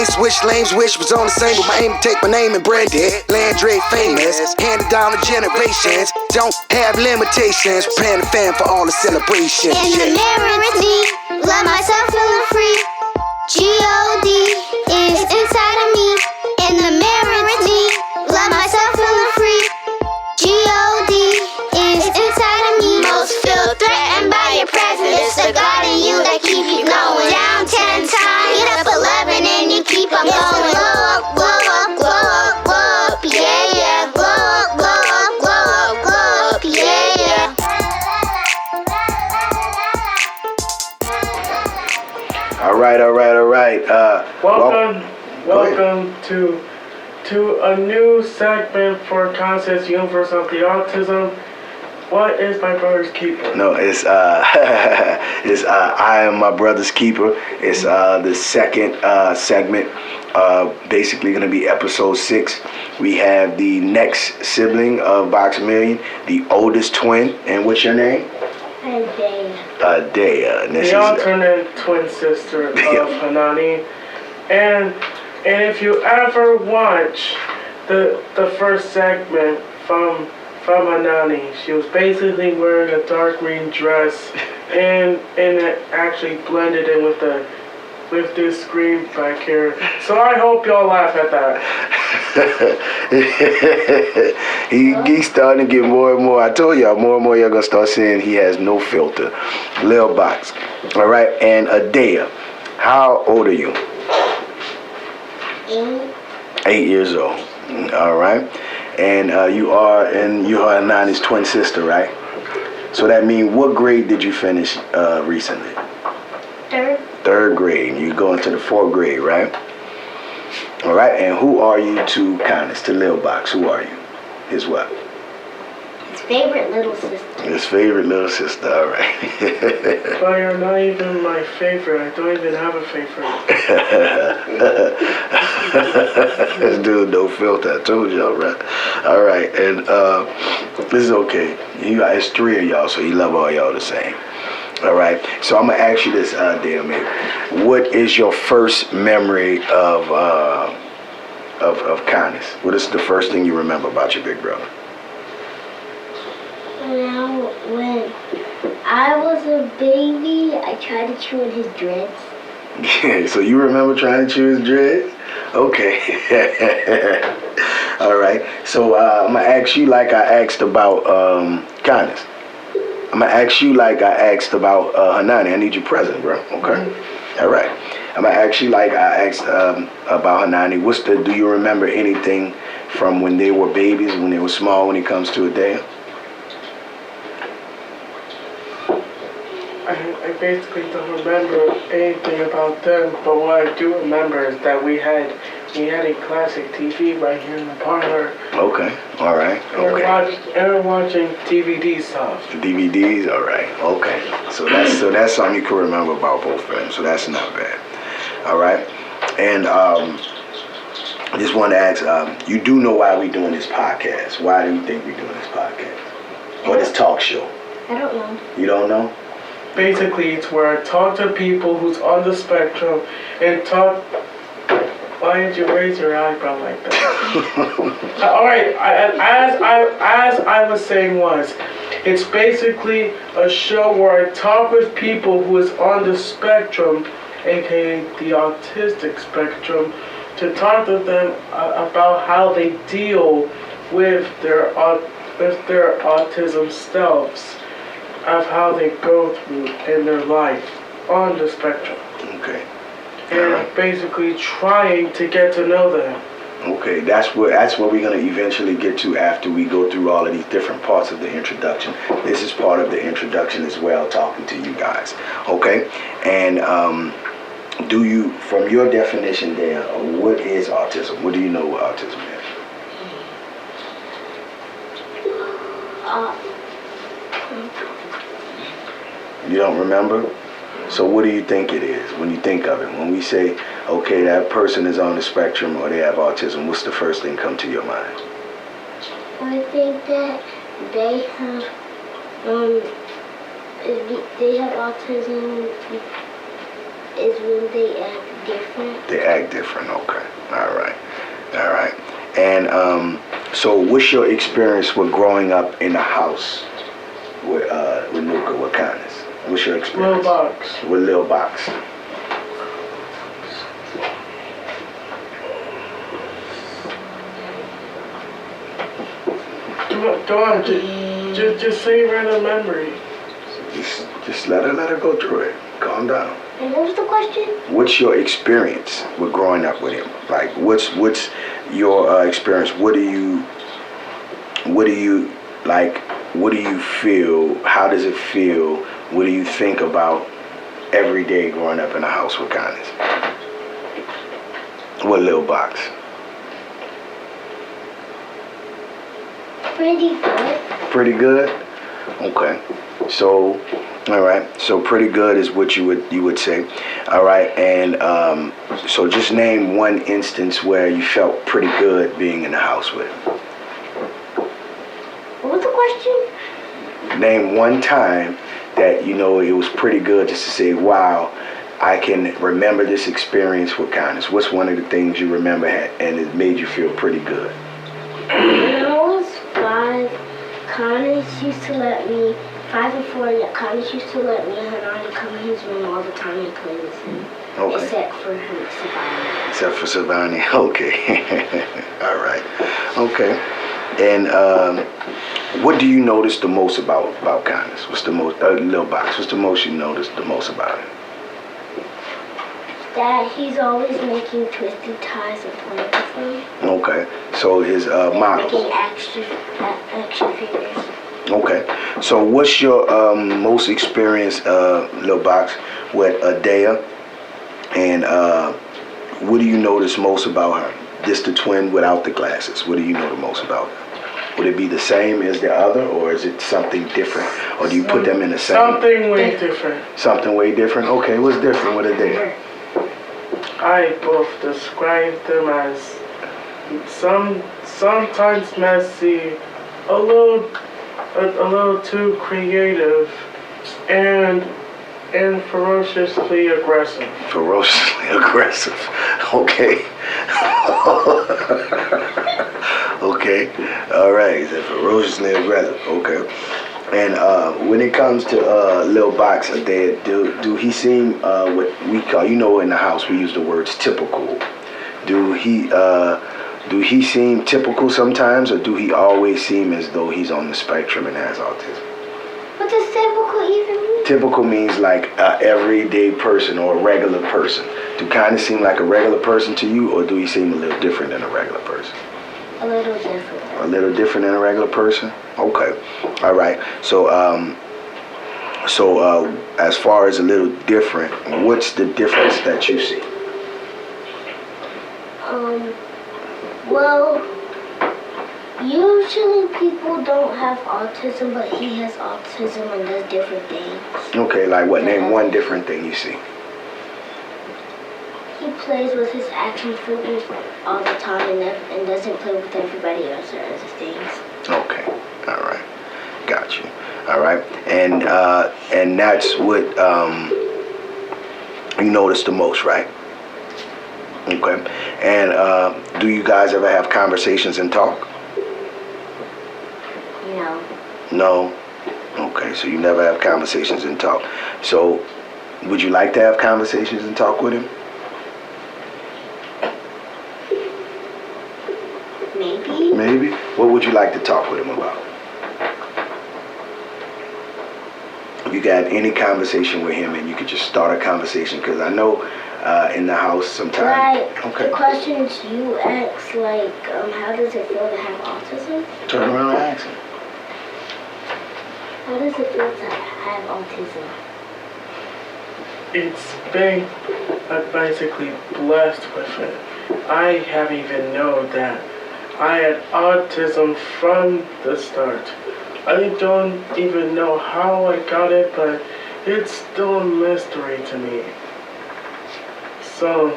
ain't switched lanes, wish was on the same, but my aim to take my name and brand it. Landry famous, handed down to generations. Don't have limitations, preparing the fan for all the celebrations. In the mirror with me, love myself, feeling free. G-O-D is inside of me. In the mirror with me, love myself, feeling free. G-O-D is inside of me. Most feel threatened by your presence. It's the God in you that keep you going. Down 10 times, get up 11 and you keep on going. Glow up, glow up, glow up, glow up, yeah, yeah. Glow up, glow up, glow up, glow up, yeah, yeah. All right. Welcome to a new segment for Connis Universe of Autism. What is my brother's keeper? No, it's I am my brother's keeper. It's the second segment. Basically going to be episode 6. We have the next sibling of Boxx-A-Million, the oldest twin. And what's your name? Adaiah. And the alternate twin sister of Hanani. And if you ever watch the first segment from Hanani, she was basically wearing a dark green dress, and it actually blended in with this screen back here. So I hope y'all laugh at that. He's starting to get more and more. I told y'all, more and more y'all gonna start seeing he has no filter. Lil Boxx. All right, and Adaiah, how old are you? 8 years old. All right, and you are Nani's twin sister, right? So that means, what grade did you finish recently? Third grade. You go into the 4th grade, right? All right, and who are you to Connis, to Lil Boxx? Who are you? His what? His favorite little sister. His favorite little sister, all right. But you're not even my favorite. I don't even have a favorite. This dude, no filter. I told y'all, right? All right, and this is okay. It's 3 of y'all, so you love all y'all the same. All right, so I'm gonna ask you this, Adaiah, maybe. What is your first memory of Connis? What is the first thing you remember about your big brother? When I was a baby, I tried to chew in his dreads. So you remember trying to chew his dreads? Okay. All right. So I'm gonna ask you like I asked about Connis. I'm gonna ask you like I asked about Hanani. I need your present, bro. Okay. Mm-hmm. All right. I'm gonna ask you like I asked about Hanani. Do you remember anything from when they were babies, when they were small, when it comes to Adaiah? I basically don't remember anything about them, but what I do remember is that we had a classic TV right here in the parlor. Okay, all right, okay. And we're watching DVD stuff. DVDs, all right, okay. So that's something you can remember about both of them. So that's not bad. All right, and I just want to ask, you do know why we're doing this podcast? Why do you think we're doing this podcast or this talk show? I don't know. You don't know? Basically, it's where I talk to people who's on the spectrum and talk. Why did you raise your eyebrow like that? All right, as I was saying it's basically a show where I talk with people who is on the spectrum, aka the autistic spectrum, to talk to them about how they deal with their autism selves, of how they go through in their life on the spectrum. Okay. And basically trying to get to know them. Okay, that's what we're gonna eventually get to after we go through all of these different parts of the introduction. This is part of the introduction as well, talking to you guys. Okay, and do you, from your definition there, what is autism? What do you know what autism is? You don't remember? So what do you think it is when you think of it? When we say, okay, that person is on the spectrum or they have autism, what's the first thing come to your mind? I think that they have autism is when they act different. They act different. Okay. All right. All right. And so, what's your experience with growing up in a house with Nuka, with Connis? What's your Lil experience? Boxx. With Lil Boxx. Go on, just say random memory. Just let her go through it. Calm down. And what was the question? What's your experience with growing up with him? Like, what's your experience? What do you like? What do you feel? How does it feel? What do you think about every day growing up in a house with Connis? With Lil Boxx? Pretty good. Pretty good. Okay. So, all right. So pretty good is what you would say. All right. And so just name one instance where you felt pretty good being in the house with him. What was the question? Name one time that it was pretty good, just to say, wow, I can remember this experience with Connis. What's one of the things you remember and it made you feel pretty good? When I was 5, Connis used to let me, 5 and 4, Connis used to let me and Adaiah come in his room all the time and play with him. Okay. Except for him, Savannah. Except for Savannah. Okay. All right. Okay. And what do you notice the most about Connis? What's the most, Lil Boxx, what's the most you notice the most about him? That he's always making twisted ties and playing with them. Okay. So his models. Making action figures. Okay. So what's your most experience, Lil Boxx, with Adaiah? And what do you notice most about her? Just the twin without the glasses. What do you know the most about her? Would it be the same as the other, or is it something different? Or do you put them in the same? Something way different. Something way different? Okay, what's different with Adaiah? I both describe them as sometimes messy, a little too creative, and ferociously aggressive. Ferociously aggressive. Okay. Okay. All right. He said ferociously aggressive. Okay. And when it comes to Lil Boxx, do he seem what we call, in the house we use the words typical. Do he seem typical sometimes, or do he always seem as though he's on the spectrum and has autism? What does typical even mean? Typical means like an everyday person or a regular person. Do kind of seem like a regular person to you, or do he seem a little different than a regular person? A little different. A little different than a regular person? Okay. All right. So, as far as a little different, what's the difference that you see? Well, usually people don't have autism, but he has autism and does different things. Okay, like what? Name one different thing you see. He plays with his action figures all the time and doesn't play with everybody else or other things. Okay. All right. Got you. All right. And that's what you notice the most, right? Okay. And do you guys ever have conversations and talk? No. No? Okay, so you never have conversations and talk. So, would you like to have conversations and talk with him? Maybe. Maybe? What would you like to talk with him about? If you got any conversation with him and you could just start a conversation, because I know in the house sometimes. Like, Okay. the questions you ask, like, how does it feel to have autism? Turn around and ask him. How does it feel to have autism? It's been basically blessed with it. I haven't even known that I had autism from the start. I don't even know how I got it, but it's still a mystery to me. So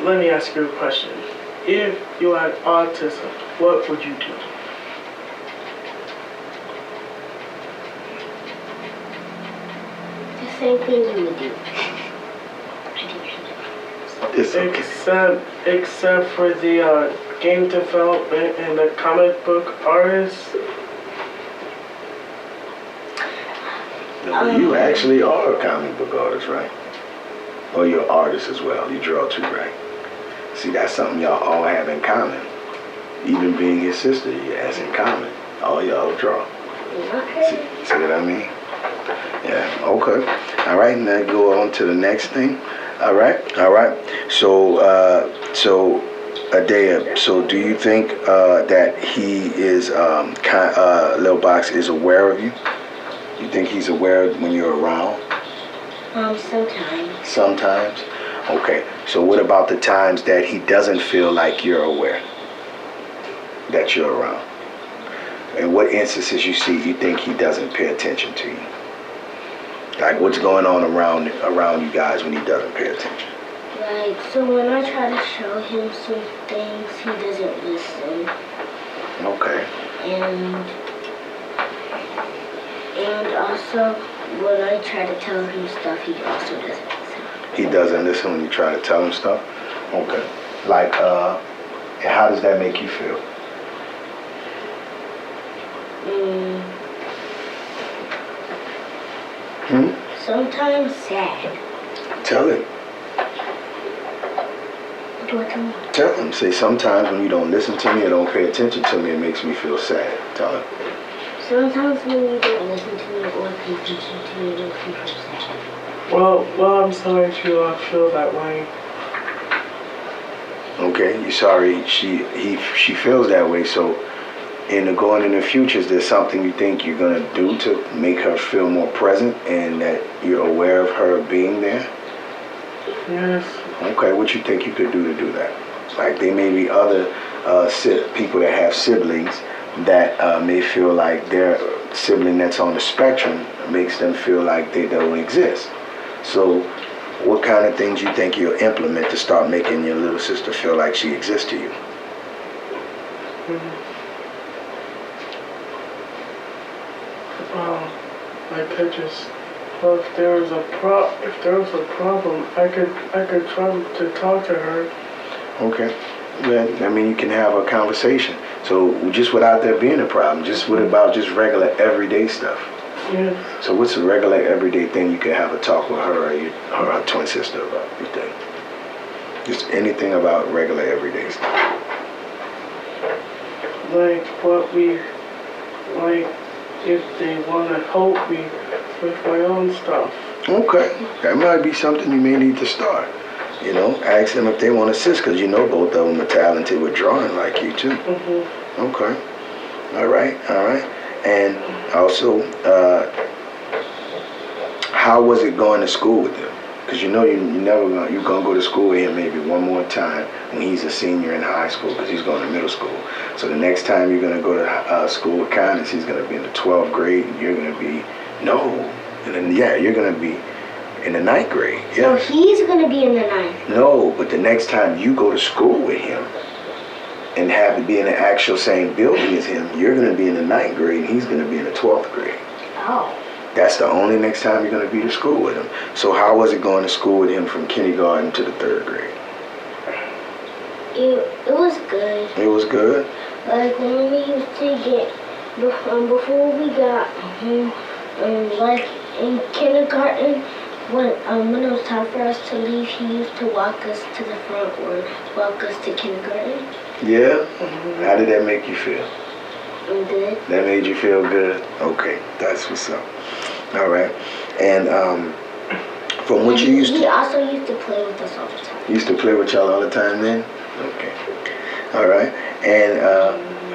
let me ask you a question. If you had autism, what would you do? The same thing you would do. It's okay. Except for the game development and the comic book artists. No, you actually are a comic book artist, right? Or you're an artist as well. You draw too, right? See, that's something y'all all have in common. Even being his sister, has in common. All y'all draw. See what I mean? Yeah, okay. All right, now go on to the next thing. All right. So, Adaiah, so do you think that he is, Lil Boxx is aware of you? You think he's aware when you're around? Sometimes. Sometimes? Okay. So what about the times that he doesn't feel like you're aware that you're around? And what instances you think he doesn't pay attention to you? Like what's going on around you guys when he doesn't pay attention? Like, so when I try to show him some things, he doesn't listen. Okay. And also, when I try to tell him stuff, he also doesn't listen. He doesn't listen when you try to tell him stuff? Okay. Like, and how does that make you feel? Sometimes sad. Tell him. What do I tell him? Tell him. Say, sometimes when you don't listen to me or don't pay attention to me, it makes me feel sad. Tell him. Sometimes when you don't listen to me or pay attention to me, it makes me feel sad. Well, I'm sorry to feel that way. Okay, you're sorry she feels that way. So, going in the future, is there something you think you're gonna do to make her feel more present and that you're aware of her being there? Yes. Okay, what you think you could do to do that? Like there may be other people that have siblings that may feel like their sibling that's on the spectrum makes them feel like they don't exist. So what kind of things you think you'll implement to start making your little sister feel like she exists to you? I could just, well, if there was a problem, I could try to talk to her. Okay. Well, I mean, you can have a conversation. So just without there being a problem, just what about just regular everyday stuff? Yes. So what's a regular everyday thing you can have a talk with her or her twin sister about, you think? Just anything about regular everyday stuff. Like if they want to help me with my own stuff. Okay, that might be something you may need to start. You know, ask them if they want to assist, because you know both of them are talented with drawing like you too. Okay, all right. And also, how was it going to school with them? Because you know you're gonna go to school with him maybe one more time when he's a senior in high school, because he's going to middle school. So the next time you're gonna go to school with Connis, he's gonna be in the 12th grade, and you're gonna be you're gonna be in the 9th grade. Yeah. So he's gonna be in the 9th. No, but the next time you go to school with him and have to be in the actual same building as him, you're gonna be in the 9th grade, and he's gonna be in the 12th grade. Oh. That's the only next time you're going to be to school with him. So how was it going to school with him from kindergarten to the 3rd grade? It was good. It was good? Like when we used to get, before we got home, like in kindergarten, when it was time for us to leave, he used to walk us to the front or walk us to kindergarten. Yeah? How did that make you feel? Good. That made you feel good? Okay, that's what's up. All right. And from what you used to... He also used to play with us all the time. Used to play with y'all all the time then? Okay. All right. And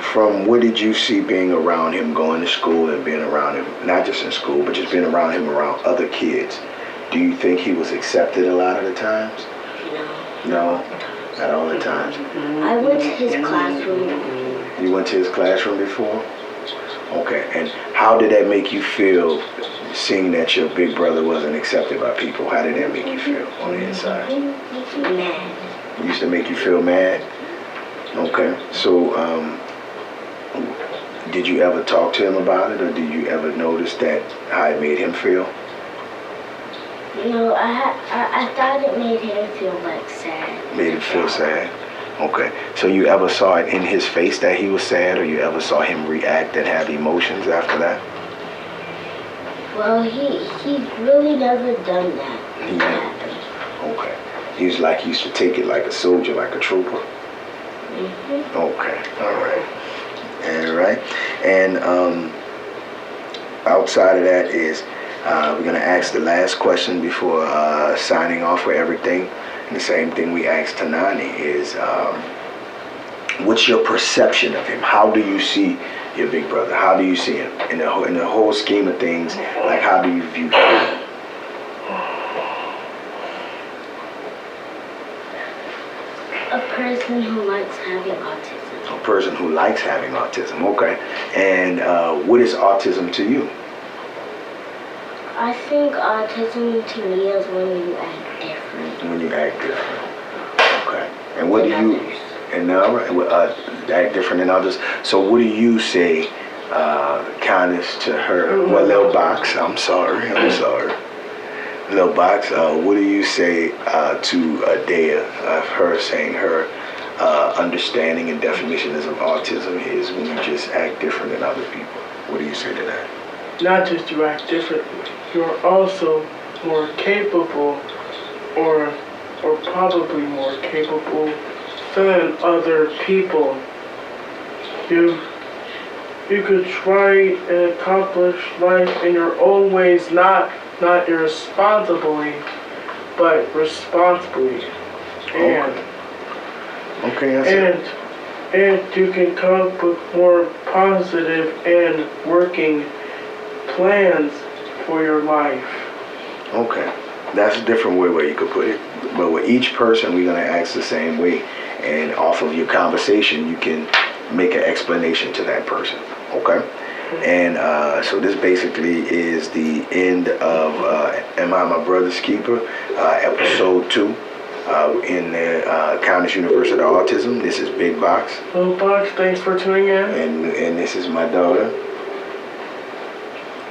from what did you see being around him, going to school and being around him, not just in school, but just being around him, around other kids? Do you think he was accepted a lot of the times? No? Not all the times? I went to his classroom. You went to his classroom before? Okay. And how did that make you feel, seeing that your big brother wasn't accepted by people? How did that make you feel on the inside? Mad. It used to make you feel mad? Okay. So, did you ever talk to him about it, or did you ever notice that how it made him feel? No, I thought it made him feel like sad. Made him feel sad. Okay. So you ever saw it in his face that he was sad, or you ever saw him react and have emotions after that? Well, he really never done that. He never. Okay. He was like, he used to take it like a soldier, like a trooper. Mm-hmm. Okay. All right. All right. And outside of that is we're gonna ask the last question before signing off for everything. And the same thing we asked Tanani is, what's your perception of him? How do you see your big brother? How do you see him in the whole scheme of things? Like, how do you view him? A person who likes having autism. A person who likes having autism. Okay. And what is autism to you? I think autism to me is when you act different. When you act different. Okay. And what do you? Others. And act different than others. So what do you say, Connis, to her? Well, Lil Boxx. I'm sorry. Lil Boxx. What do you say to Adaiah of her saying her understanding and definition of autism is when you just act different than other people? What do you say to that? Not just you act differently, you're also more capable or probably more capable than other people. You could try and accomplish life in your own ways, not irresponsibly, but responsibly. And you can come up with more positive and working plans for your life. Okay. That's a different way you could put it. But with each person, we're going to ask the same way. And off of your conversation, you can make an explanation to that person. Okay? And so this basically is the end of Am I My Brother's Keeper, episode 2 in the Connis Universe of Autism. This is Big Boxx. Lil Boxx, thanks for tuning in. And this is my daughter.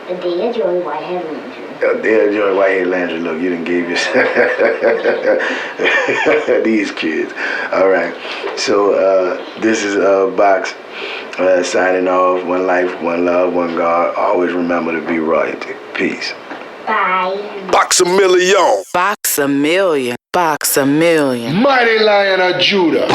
Adaiah joined Whitehead Landry. Adaiah joined Whitehead Landry. Look, you done gave yourself these kids. All right. So this is Boxx signing off. One life, one love, one God. Always remember to be royalty. Peace. Bye. Boxx-A-Million. Boxx-A-Million. Boxx-A-Million. Mighty Lion of Judah.